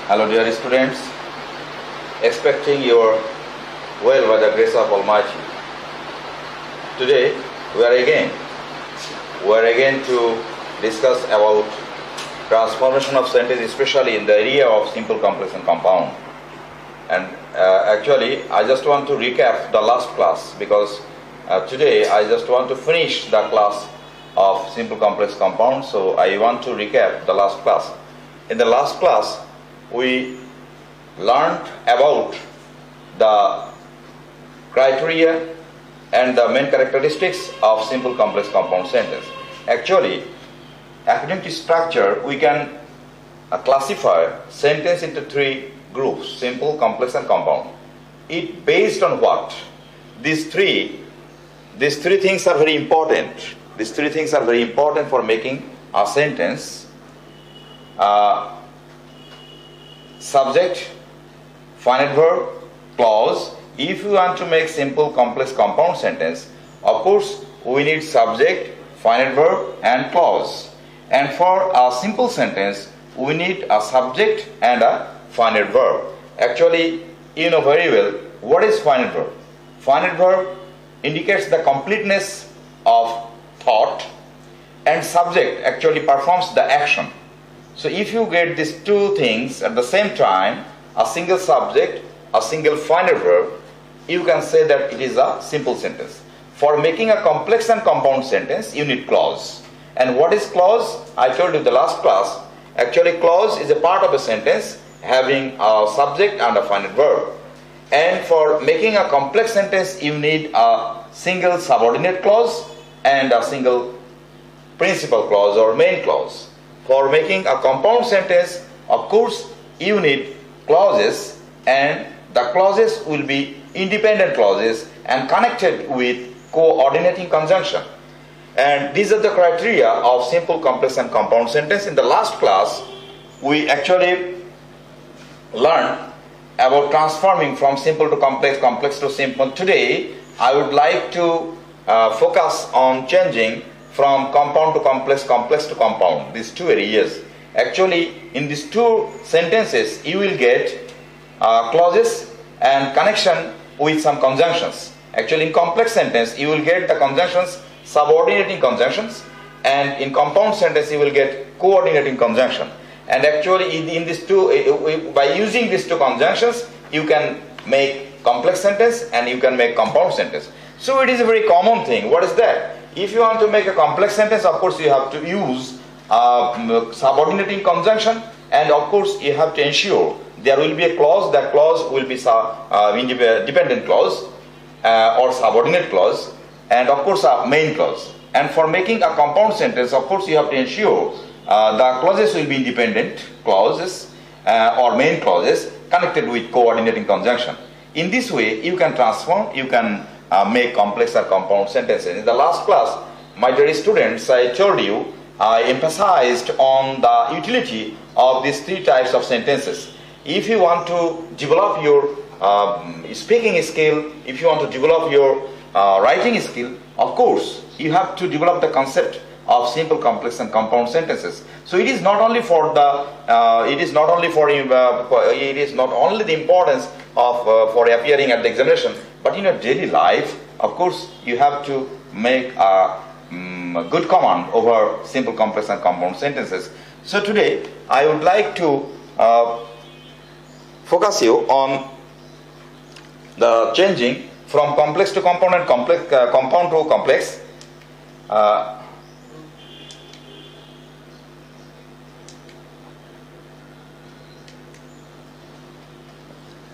Hello dear students, expecting your well by the grace of Almighty. Today we are again to discuss about transformation of sentence, especially in the area of simple, complex and compound. And actually I just want to recap the last class, because today I just want to finish the class of simple, complex, compound. So I want to recap the last class. In the last class we learned about the criteria and the main characteristics of simple, complex, compound sentence. Actually, according to structure, we can classify sentence into three groups: simple, complex and compound. It based on what? These three things are very important. These three things are very important for making a sentence. Subject, finite verb, clause. If you want to make simple, complex, compound sentence, of course we need subject, finite verb and clause. And for a simple sentence we need a subject and a finite verb. Actually, you know very well what is finite verb. Finite verb indicates the completeness of thought, and subject actually performs the action. So if you get these two things at the same time, a single subject, a single finite verb, you can say that it is a simple sentence. For making a complex and compound sentence, you need clause. And what is clause? I told you the last class. Actually, clause is a part of a sentence having a subject and a finite verb. And for making a complex sentence, you need a single subordinate clause and a single principal clause or main clause. For making a compound sentence, of course, you need clauses, and the clauses will be independent clauses and connected with coordinating conjunction. And these are the criteria of simple, complex and compound sentence. In the last class, we actually learned about transforming from simple to complex, complex to simple. Today, I would like to focus on changing from compound to complex, complex to compound, these two areas. Actually, in these two sentences, you will get clauses and connection with some conjunctions. Actually, in complex sentence, you will get the conjunctions, subordinating conjunctions, and in compound sentence, you will get coordinating conjunction. And actually, in these two, by using these two conjunctions, you can make complex sentence and you can make compound sentence. So it is a very common thing. What is that? If you want to make a complex sentence, of course you have to use subordinating conjunction, and of course you have to ensure there will be a clause. That clause will be dependent clause or subordinate clause, and of course a main clause. And for making a compound sentence, of course you have to ensure the clauses will be independent clauses or main clauses connected with coordinating conjunction. In this way, you can transform, you can make complex or compound sentences. In the last class, my dear students, I told you, I emphasized on the utility of these three types of sentences. If you want to develop your speaking skill, if you want to develop your writing skill, of course, you have to develop the concept of simple, complex and compound sentences. So it is not only for the, it is not only the importance of for appearing at the examination, but in your daily life, of course, you have to make a good command over simple, complex and compound sentences. So today, I would like to focus you on the changing from complex to compound and compound to complex.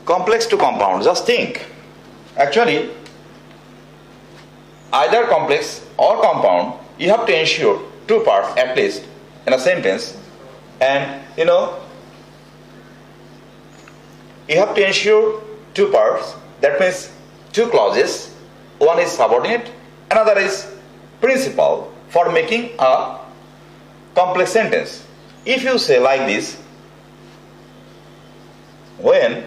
Complex to compound, just think. Actually, either complex or compound, you have to ensure two parts at least in a sentence, and you have to ensure two parts. That means two clauses. One is subordinate, another is principal, for making a complex sentence. If you say like this, when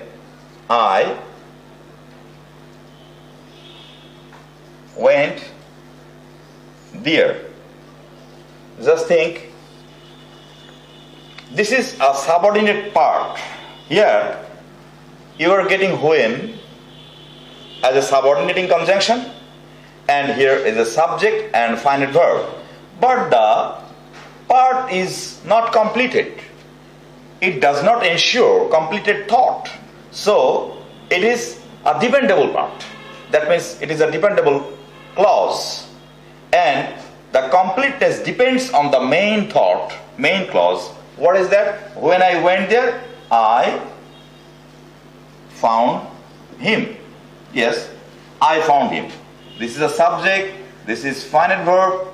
I went there, Just think, this is a subordinate part. Here you are getting when as a subordinating conjunction, and here is a subject and finite verb. But the part is not completed. It does not ensure completed thought. So it is a dependable part. That means it is a dependable clause. And the completeness depends on the main thought, main clause. What is that? When I went there, I found him. Yes, I found him. This is a subject, this is finite verb,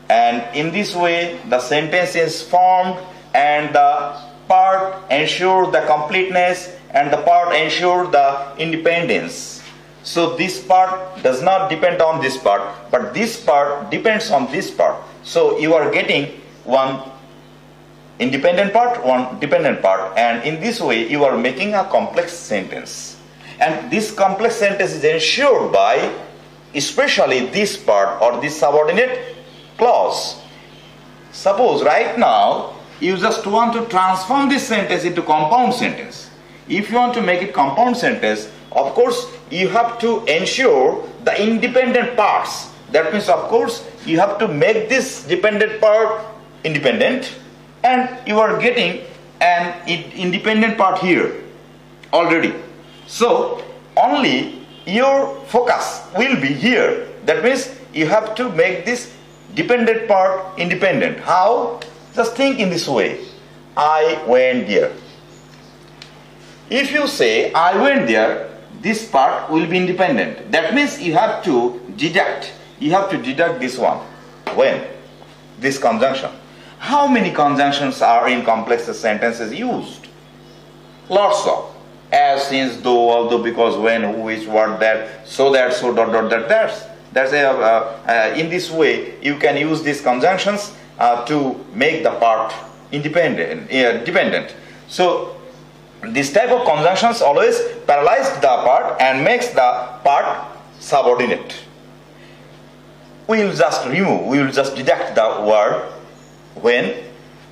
and in this way the sentence is formed and the part ensures the completeness and the part ensures the independence. So this part does not depend on this part, but this part depends on this part. So you are getting one independent part, one dependent part, and in this way you are making a complex sentence. And this complex sentence is ensured by especially this part or this subordinate clause. Suppose right now you just want to transform this sentence into compound sentence. If you want to make it compound sentence, of course you have to ensure the independent parts. That means of course you have to make this dependent part independent, and you are getting an independent part here already. So only your focus will be here. That means you have to make this dependent part independent. How? Just think in this way. I went there. If you say I went there, this part will be independent. That means you have to deduct. You have to deduct this one. When? This conjunction. How many conjunctions are in complex sentences used? Lots of. As, since, though, although, because, when, who, which, what, that, so that, so, dot, dot, that's in this way you can use these conjunctions to make the part dependent. So this type of conjunctions always paralyze the part and makes the part subordinate. We will just remove, we will just deduct the word when.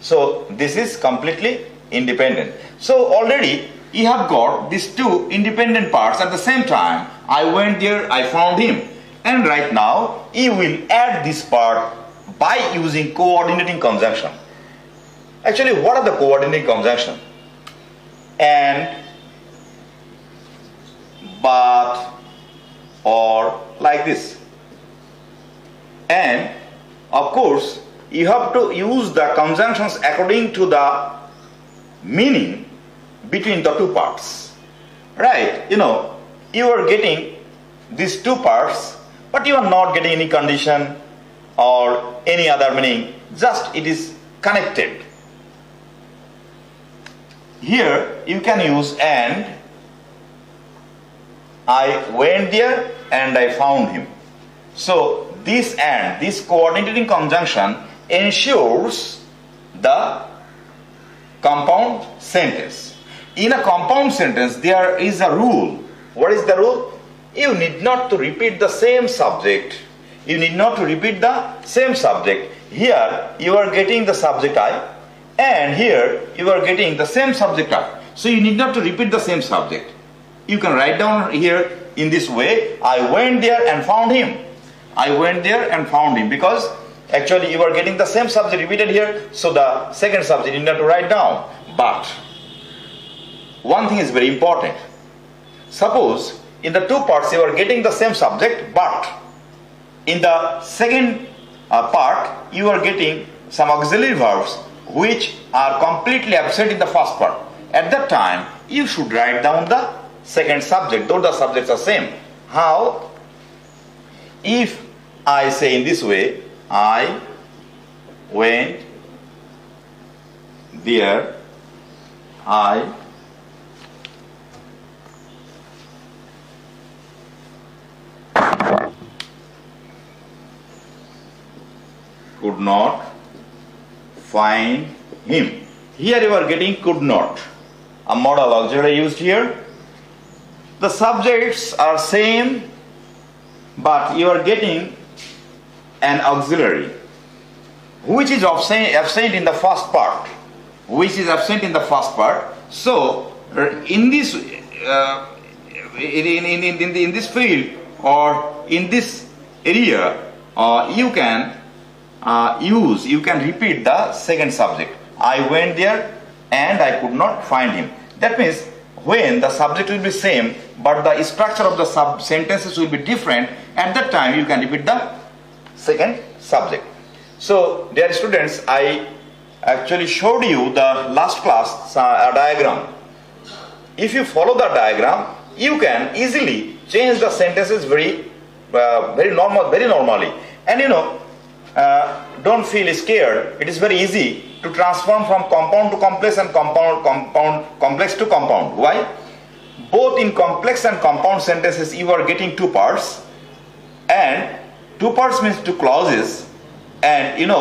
So this is completely independent. So already you have got these two independent parts at the same time. I went there, I found him. And right now you will add this part by using coordinating conjunction. Actually, what are the coordinating conjunction? And, but, or, like this. And of course you have to use the conjunctions according to the meaning between the two parts, right? You are getting these two parts, but you are not getting any condition or any other meaning, just it is connected. Here you can use and. I went there and I found him. So this and, this coordinating conjunction ensures the compound sentence. In a compound sentence there is a rule. What is the rule? You need not to repeat the same subject. You need not to repeat the same subject. Here you are getting the subject I, and here you are getting the same subject I. So you need not to repeat the same subject. You can write down here in this way, I went there and found him. I went there and found him, because actually you are getting the same subject repeated here, so the second subject you need not to write down. But one thing is very important. Suppose in the two parts you are getting the same subject, but in the second part you are getting some auxiliary verbs which are completely absent in the first part. At that time you should write down the second subject, though the subjects are same. How? If I say in this way, I went there, I could not find him. Here you are getting could not. A modal auxiliary used here. The subjects are same, but you are getting an auxiliary. which is absent in the first part, so in this in this field or in this area, you can repeat the second subject. I went there and I could not find him. That means when the subject will be same but the structure of the sentences will be different, at that time you can repeat the second subject. So dear students, I actually showed you the last class a diagram. If you follow the diagram, you can easily change the sentences very normally. And don't feel scared. It is very easy to transform from compound to complex and complex to compound. Why? Both in complex and compound sentences you are getting two parts, and two parts means two clauses, and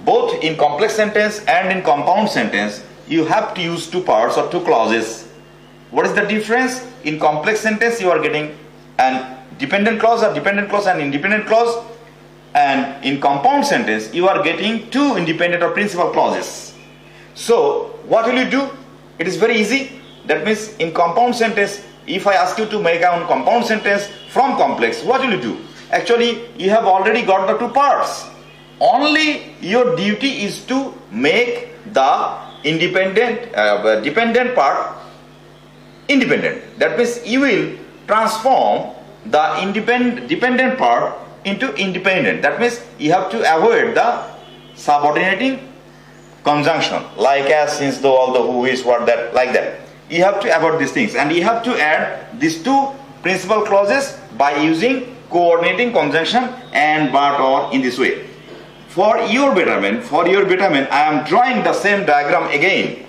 both in complex sentence and in compound sentence you have to use two parts or two clauses. What is the difference? In complex sentence you are getting an dependent clause or dependent clause and independent clause, and in compound sentence you are getting two independent or principal clauses. So what will you do? It is very easy. That means in compound sentence, if I ask you to make a compound sentence from complex, what will you do? Actually you have already got the two parts. Only your duty is to make the dependent part independent. That means you will transform the dependent part into independent. That means you have to avoid the subordinating conjunction like as, since, though, although, who, is, what, that, like that. You have to avoid these things, and you have to add these two principal clauses by using coordinating conjunction and but or in this way. For your betterment, I am drawing the same diagram again.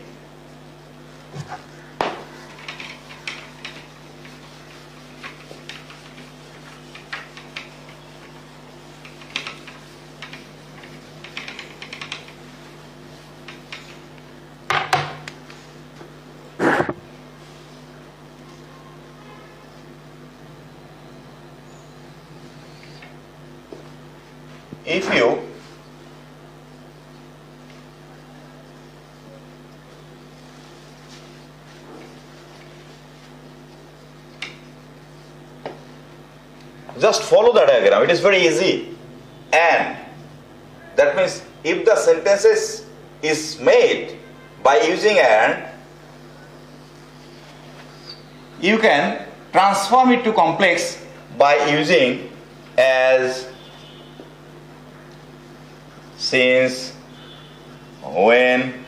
If you just follow the diagram, it is very easy. And that means if the sentences is made by using and, you can transform it to complex by using as, since, when,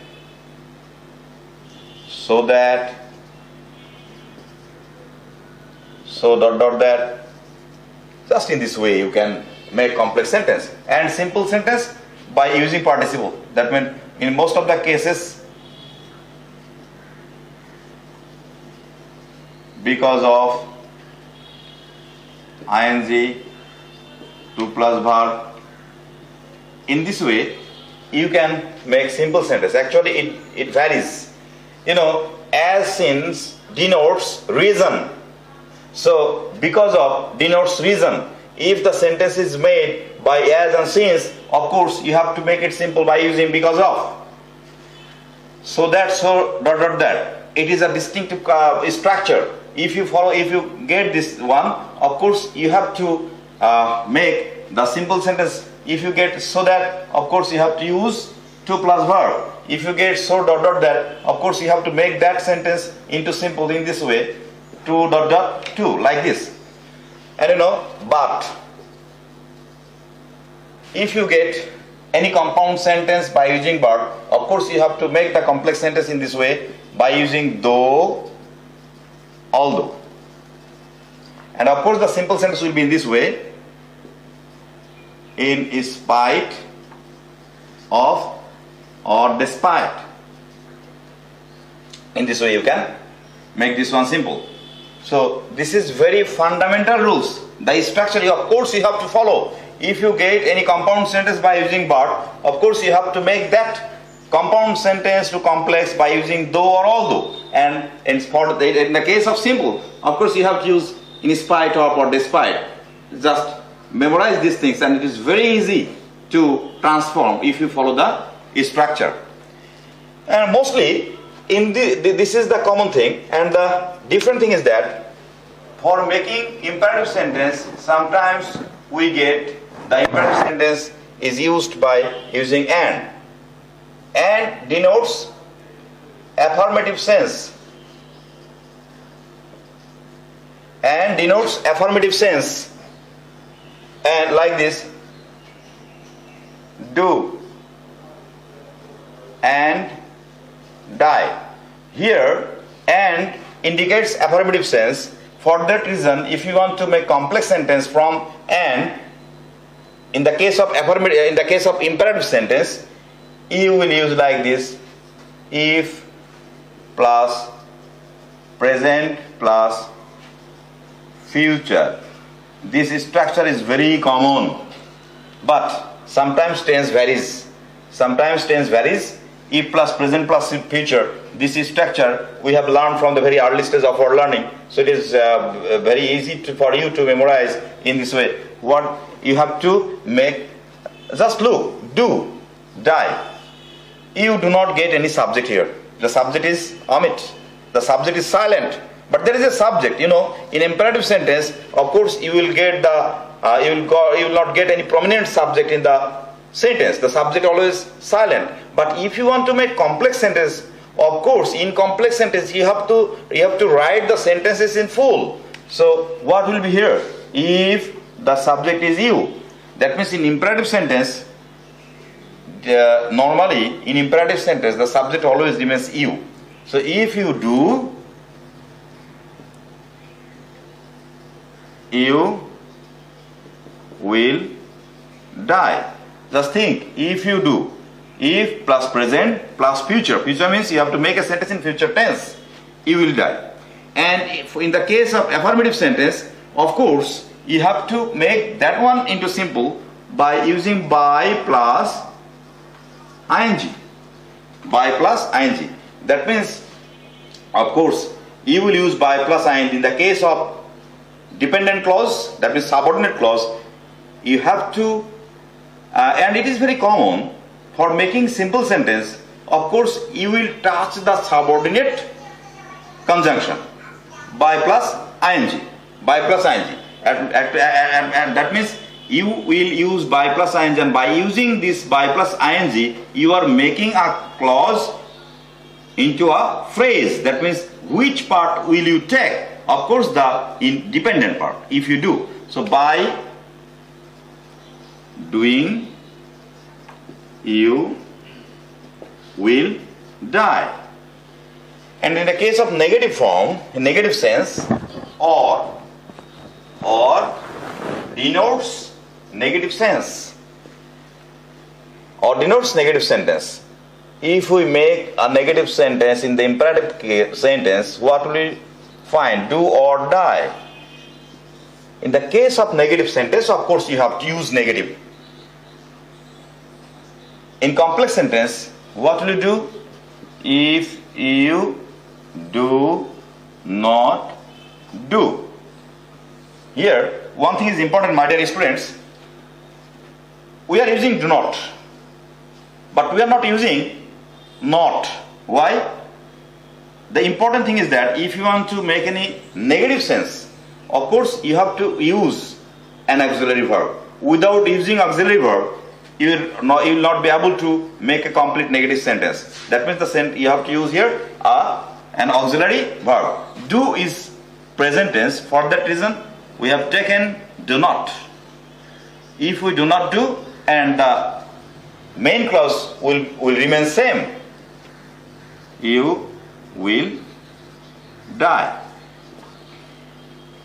so that, so that. Just in this way you can make complex sentence, and simple sentence by using participle. That means in most of the cases, because of ing, to plus verb, in this way you can make simple sentence. Actually it varies. As, since denotes reason. So because of denotes reason. If the sentence is made by as and since, of course you have to make it simple by using because of. So that, so dot that. It is a distinctive structure. If you get this one, of course you have to make the simple sentence. If you get so that, of course you have to use to plus verb. If you get so dot that, of course you have to make that sentence into simple in this way, to dot to, like this. And but if you get any compound sentence by using but, of course you have to make the complex sentence in this way by using though, although. And of course the simple sentence will be in this way, in spite of or despite. In this way you can make this one simple. So this is very fundamental rules. The structure, of course you have to follow. If you get any compound sentence by using but, of course you have to make that compound sentence to complex by using though or although. And in the case of simple, of course you have to use in spite of or despite. Just memorize these things and it is very easy to transform if you follow the structure. And mostly this is the common thing, and the different thing is that for making imperative sentence, sometimes we get the imperative sentence is used by using and. And denotes affirmative sense. And denotes affirmative sense. And like this, do and die. Here and indicates affirmative sense. For that reason, if you want to make complex sentence from and, in the case of imperative sentence, you will use like this: if plus present plus future. This structure is very common, but sometimes tense varies. If plus present plus future, this structure we have learned from the very early stage of our learning, so it is very easy for you to memorize in this way. What you have to make, just look, do, die. You do not get any subject here. The subject is omit. The subject is silent. But there is a subject. In imperative sentence, of course, you will get you will not get any prominent subject in the sentence. The subject always silent. But if you want to make complex sentence, of course, in complex sentence you have to write the sentences in full. So what will be here? If the subject is you, that means in imperative sentence, normally in imperative sentence the subject always remains you. So if you do, you will die. Just think, if you do, if plus present plus future. Future means you have to make a sentence in future tense. You will die. And if in the case of affirmative sentence, of course, you have to make that one into simple by using by plus ing. By plus ing. That means, of course, you will use by plus ing in the case of dependent clause, that means subordinate clause. You have to, and it is very common for making simple sentence, of course, you will touch the subordinate conjunction by plus ing. By plus ing. And that means you will use by plus ing, and by using this by plus ing, you are making a clause into a phrase. That means which part will you take? Of course, the independent part, if you do. So by doing, you will die. And in the case of negative form, in negative sense, or denotes negative sense, or denotes negative sentence. If we make a negative sentence in the imperative sentence, what will we find? Do or die. In the case of negative sentence, of course, you have to use negative. In complex sentence, what will you do? If you do not do. Here, one thing is important, my dear students. We are using do not, but we are not using not. Why? The important thing is that if you want to make any negative sense, of course, you have to use an auxiliary verb. Without using auxiliary verb, you will not be able to make a complete negative sentence. That means you have to use here an auxiliary verb. Do is present tense. For that reason, we have taken do not. If we do not do, and the main clause will remain same, you will die.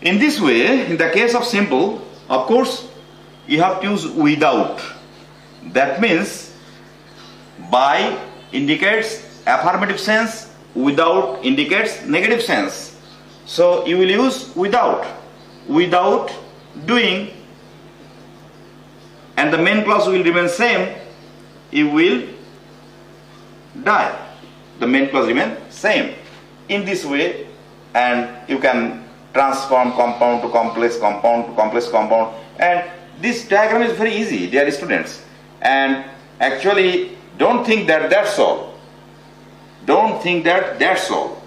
In this way, in the case of simple, of course, you have to use without. That means by indicates affirmative sense, without indicates negative sense. So you will use without doing, and the main clause will remain same, you will die. The main clause remain same. In this way, and you can transform compound to complex, compound to complex compound, and this diagram is very easy, dear students. And actually, don't think that that's all. Don't think that that's all.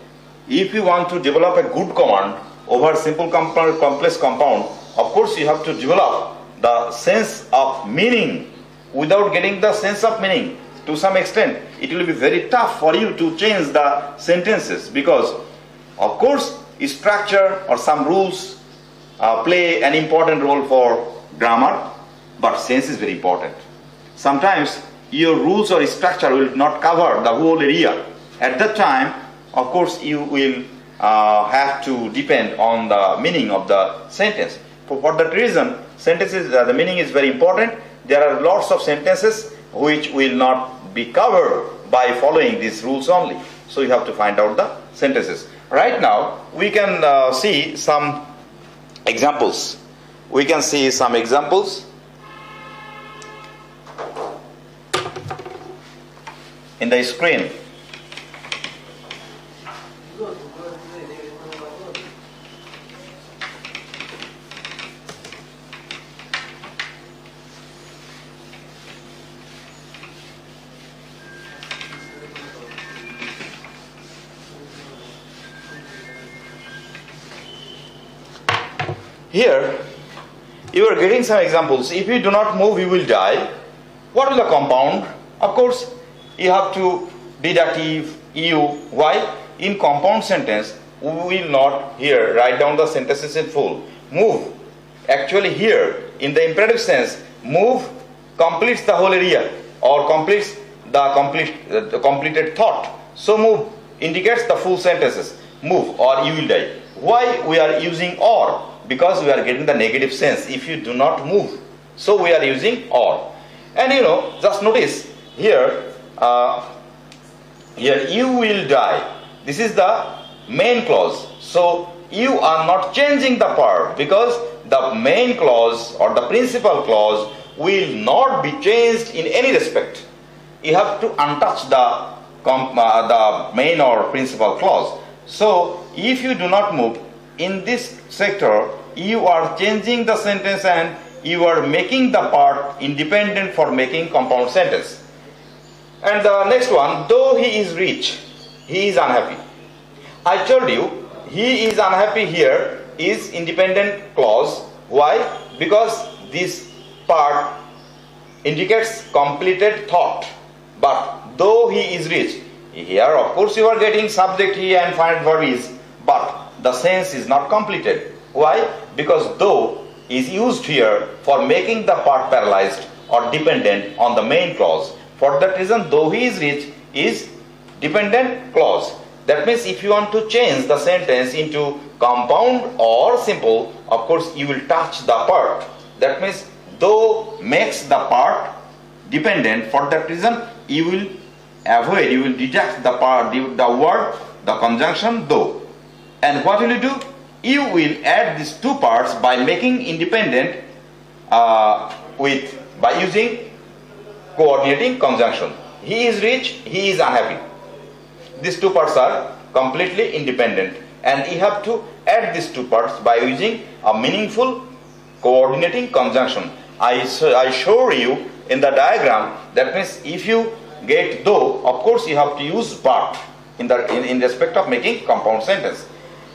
If you want to develop a good command over simple complex compound, of course you have to develop the sense of meaning. Without getting the sense of meaning, to some extent, it will be very tough for you to change the sentences, because, of course, structure or some rules play an important role for grammar, but sense is very important. Sometimes your rules or structure will not cover the whole area. At that time, of course, you will have to depend on the meaning of the sentence. For that reason, sentences, the meaning is very important. There are lots of sentences which will not be covered by following these rules only. So you have to find out the sentences. Right now, we can see some examples. We can see some examples in the screen. Here, you are getting some examples. If you do not move, you will die. What is the compound? Of course, you have to deductive you. Why? In compound sentence, we will not here write down the sentences in full. Move. Actually, here, in the imperative sense, move completes the whole area or completes the completed thought. So move indicates the full sentences. Move or you will die. Why we are using or? Because we are getting the negative sense if you do not move. So we are using or. And just notice here, here you will die. This is the main clause. So you are not changing the part, because the main clause or the principal clause will not be changed in any respect. You have to untouch the main or principal clause. So if you do not move in this sector, you are changing the sentence and you are making the part independent for making compound sentence. And the next one, though he is rich, he is unhappy. I told you, he is unhappy here is independent clause. Why? Because this part indicates completed thought. But though he is rich, here of course you are getting subject he and finite verb is, but the sense is not completed. Why? Because though is used here for making the part paralyzed or dependent on the main clause. For that reason, though he is rich is dependent clause. That means if you want to change the sentence into compound or simple, of course you will touch the part. That means though makes the part dependent. For that reason, you will avoid, you will deduct the part, the word, the conjunction though. And what will you do? You will add these two parts by making independent by using coordinating conjunction. He is rich, he is unhappy. These two parts are completely independent, and you have to add these two parts by using a meaningful coordinating conjunction. I show you in the diagram. That means if you get though, of course you have to use but in respect of making compound sentence.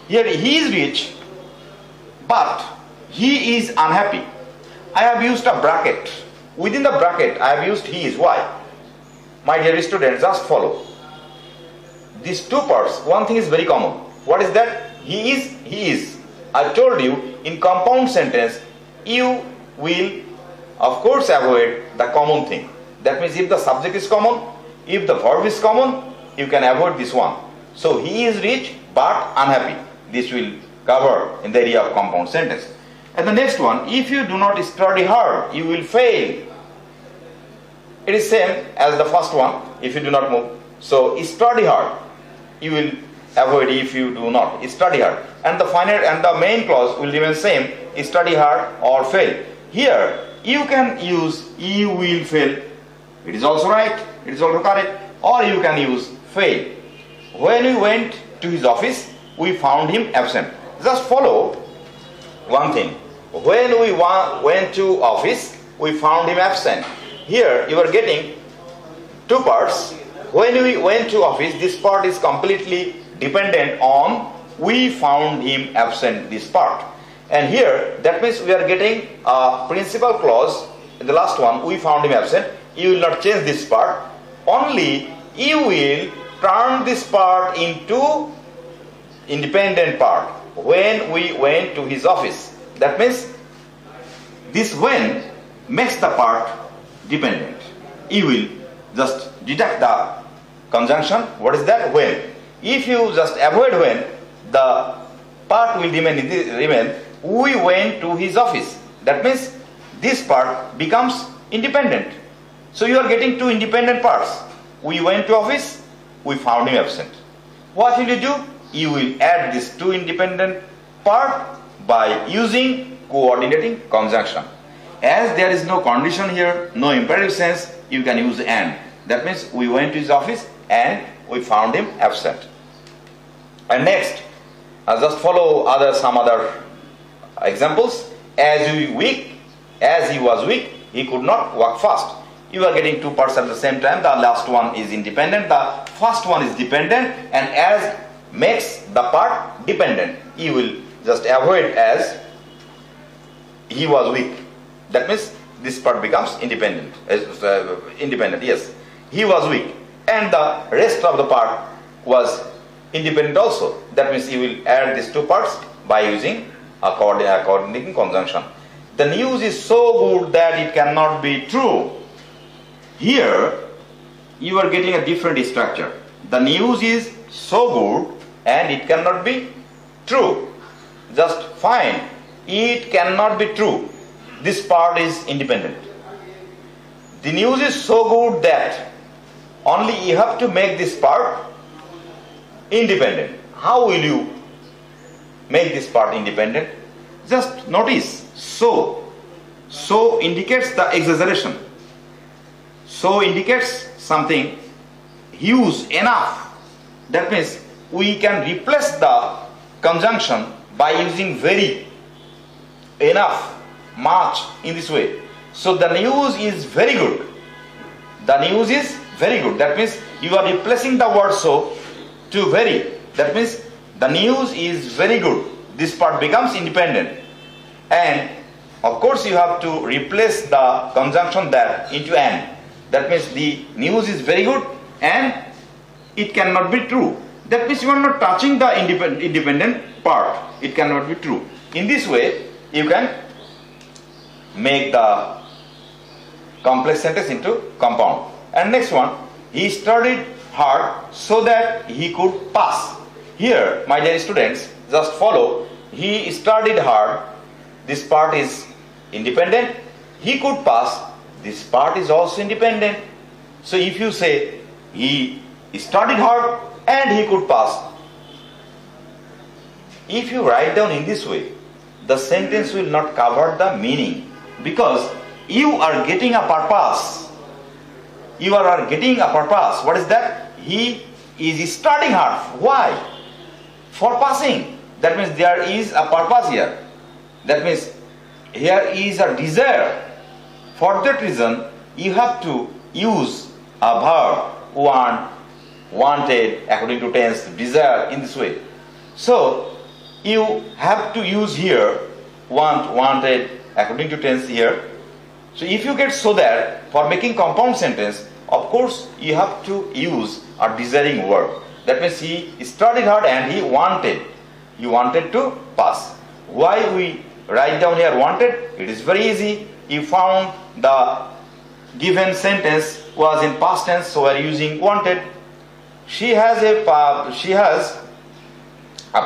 Here he is rich, but he is unhappy. I have used a bracket. Within the bracket, I have used he is. Why? My dear students, just follow. These two parts, one thing is very common. What is that? He is, he is. I told you, in compound sentence, you will, of course, avoid the common thing. That means if the subject is common, if the verb is common, you can avoid this one. So he is rich, but unhappy. This will cover in the area of compound sentence. And the next one, if you do not study hard, you will fail. It is same as the first one, if you do not move. So study hard, you will avoid if you do not study hard. And the final and the main clause will remain same, study hard or fail. Here, you can use you will fail. It is also right, it is also correct. Or you can use fail. When we went to his office, we found him absent. Just follow one thing. When we went to office, we found him absent. here you are getting two parts. When we went to office, this part is completely dependent on we found him absent, this part. And here, that means we are getting a principal clause in the last one, we found him absent. You will not change this part. Only you will turn this part into independent part when we went to his office. That means this when makes the part dependent. You will just deduct the conjunction. What is that? When. If you just avoid when, the part will remain we went to his office. That means this part becomes independent. So you are getting two independent parts. We went to office, we found him absent. What will you do? You will add this two independent part by using coordinating conjunction. As there is no condition here, no imperative sense, you can use and. That means we went to his office and we found him absent. And next, just follow some other examples. As he was weak, he could not walk fast. You are getting two parts at the same time. The last one is independent, the first one is dependent, and as makes the part dependent. You will just avoid as he was weak. That means this part becomes independent. Yes, he was weak, and the rest of the part was independent also. That means you will add these two parts by using a coordinating conjunction. The news is so good that it cannot be true. Here you are getting a different structure. The news is so good and it cannot be true. Just find it cannot be true. This part is independent. The news is so good that only you have to make this part independent. How will you make this part independent? Just notice so. So indicates the exaggeration. So indicates something huge enough. That means we can replace the conjunction by using very, enough, much in this way. So the news is very good. The news is very good. That means you are replacing the word so to very. That means the news is very good. This part becomes independent. And of course you have to replace the conjunction that into and. That means the news is very good and it cannot be true. That means you are not touching the independent part. It cannot be true. In this way you can make the complex sentence into compound. And next one, he studied hard so that he could pass. Here, my dear students, just follow. He studied hard. This part is independent. He could pass. This part is also independent. So if you say he studied hard and he could pass, if you write down in this way, the sentence will not cover the meaning, because you are getting a purpose. You are getting a purpose. What is that? He is studying hard. Why? For passing. That means there is a purpose here. That means here is a desire. For that reason, you have to use a verb, want, wanted, according to tense, desire, in this way. So you have to use here want, wanted, according to tense here. So if you get so that, for making compound sentence, of course you have to use a desiring verb. That means he studied hard and he wanted. He wanted to pass. Why we write down here wanted? It is very easy. You found the given sentence was in past tense, so we are using wanted. She has a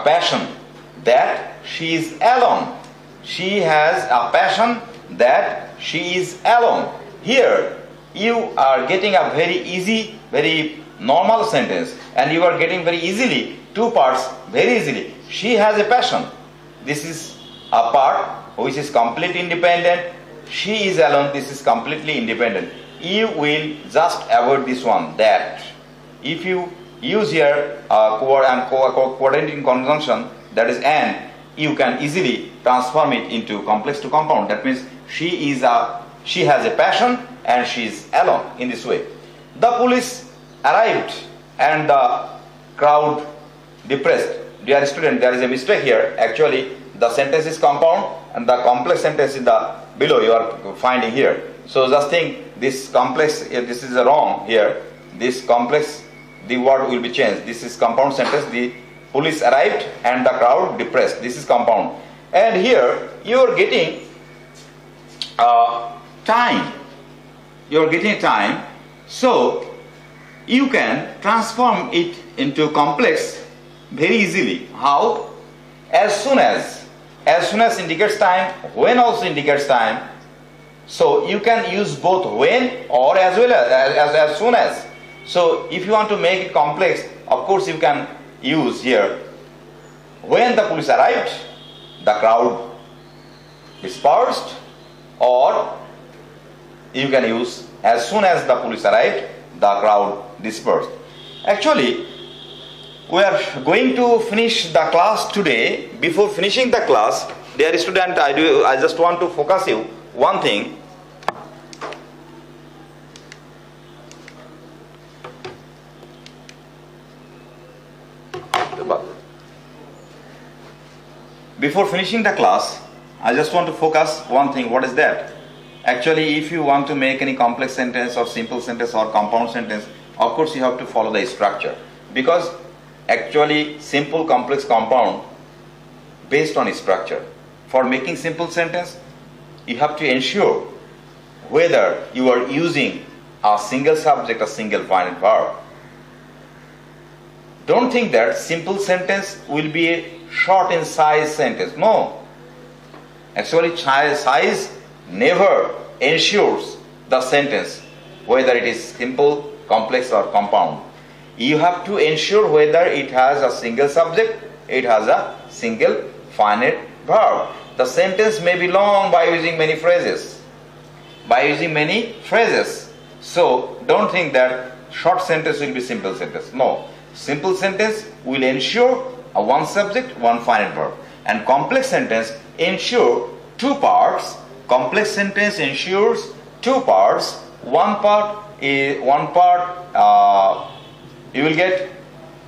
passion that she is alone. She has a passion that she is alone. Here you are getting a very easy, very normal sentence, and you are getting very easily two parts very easily. She has a passion. This is a part which is completely independent. She is alone. This is completely independent. You will just avoid this one, that. If you use here coordinating conjunction, that is and, you can easily transform it into complex to compound. That means she she has a passion and she is alone in this way. The police arrived and the crowd depressed. Dear student, there is a mistake here. Actually, the sentence is compound and the complex sentence is the below you are finding here. So just think this complex, this is wrong here. This complex, the word will be changed. This is compound sentence. The police arrived and the crowd depressed. This is compound. And here you are getting time. You are getting time. So you can transform it into complex very easily. How? As soon as indicates time, when also indicates time. So you can use both when or as well as soon as. So if you want to make it complex, of course you can use here when the police arrived, the crowd dispersed, or you can use as soon as the police arrived, the crowd dispersed. Actually, we are going to finish the class today. Before finishing the class, dear student, I just want to focus you one thing. Before finishing the class, I just want to focus one thing. What is that? Actually, if you want to make any complex sentence or simple sentence or compound sentence, of course you have to follow the structure. Because actually simple, complex, compound based on structure. For making simple sentence, you have to ensure whether you are using a single subject or single finite verb. Don't think that simple sentence will be a short in size sentence. No. Actually, size never ensures the sentence, whether it is simple, complex or compound. You have to ensure whether it has a single subject, it has a single finite verb. The sentence may be long by using many phrases. So don't think that short sentence will be simple sentence. No. Simple sentence will ensure a one subject, one finite verb. And complex sentence ensure two parts. Complex sentence ensures two parts. One part you will get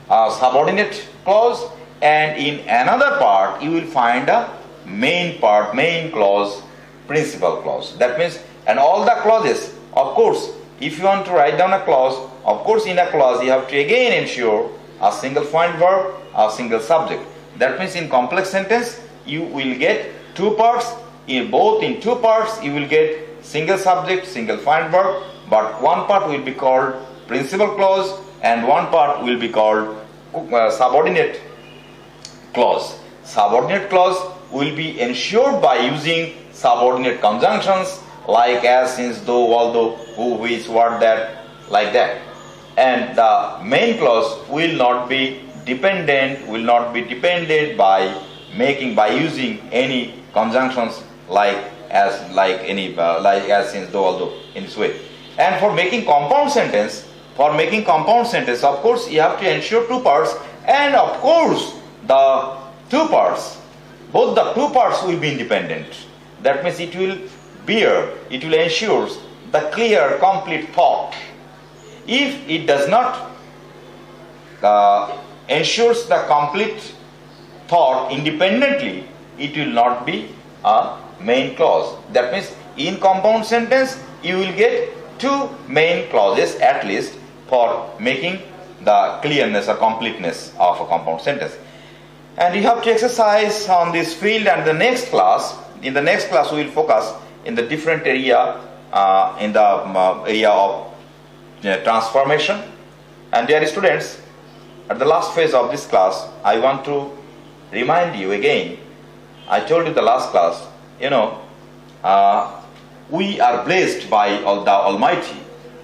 a subordinate clause, and in another part you will find a main part, main clause, principal clause. That means, and all the clauses, of course, if you want to write down a clause, of course in a clause you have to again ensure a single finite verb, a single subject. That means in complex sentence you will get two parts. In two parts you will get single subject, single finite verb, but one part will be called principal clause and one part will be called subordinate clause. Subordinate clause will be ensured by using subordinate conjunctions like as, since, though, although, who, which, what, that, like that. And the main clause will not be dependent by using any conjunctions like as, since, though, although, in this way. And for making compound sentence, of course you have to ensure two parts, and of course the two parts, both the two parts will be independent. That means it will ensure the clear, complete thought. If it does not ensures the complete thought independently, it will not be a main clause. That means in compound sentence you will get two main clauses at least for making the clearness or completeness of a compound sentence. And you have to exercise on this field, and in the next class we will focus in the different area, in the area of transformation. And dear students, at the last phase of this class, I want to remind you again. I told you the last class, we are blessed by the Almighty.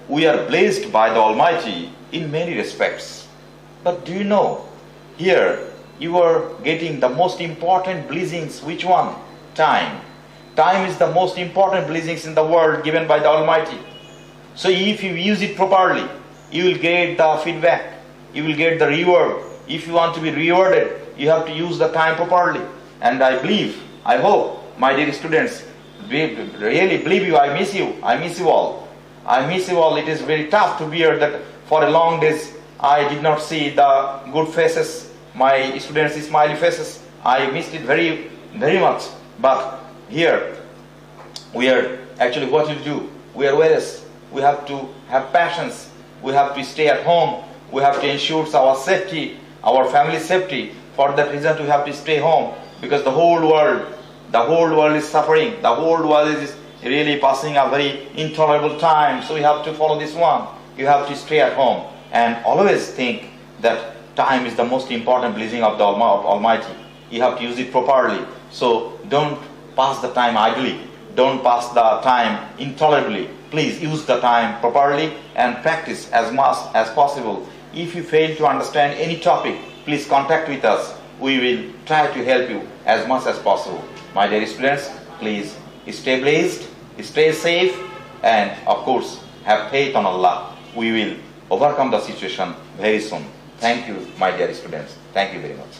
We are blessed by the Almighty in many respects. But do you know, here you are getting the most important blessings. Which one? Time. Time is the most important blessings in the world given by the Almighty. So if you use it properly, you will get the feedback. You will get the reward. If you want to be rewarded, you have to use the time properly. And I believe, I hope, my dear students, Really, believe you, I miss you. I miss you all. I miss you all. It is very tough to bear that for a long days I did not see the good faces, my students' smiley faces. I missed it very, very much. But here, we are actually what you do. We are whereas we have to have passions. We have to stay at home. We have to ensure our safety, our family safety. For that reason, we have to stay home because the whole world is suffering. The whole world is really passing a very intolerable time. So we have to follow this one. You have to stay at home and always think that time is the most important blessing of the Almighty. You have to use it properly. So don't pass the time idly. Don't pass the time intolerably. Please use the time properly and practice as much as possible. If you fail to understand any topic, please contact with us. We will try to help you as much as possible. My dear students, please stay blessed, stay safe, and of course, have faith on Allah. We will overcome the situation very soon. Thank you, my dear students. Thank you very much.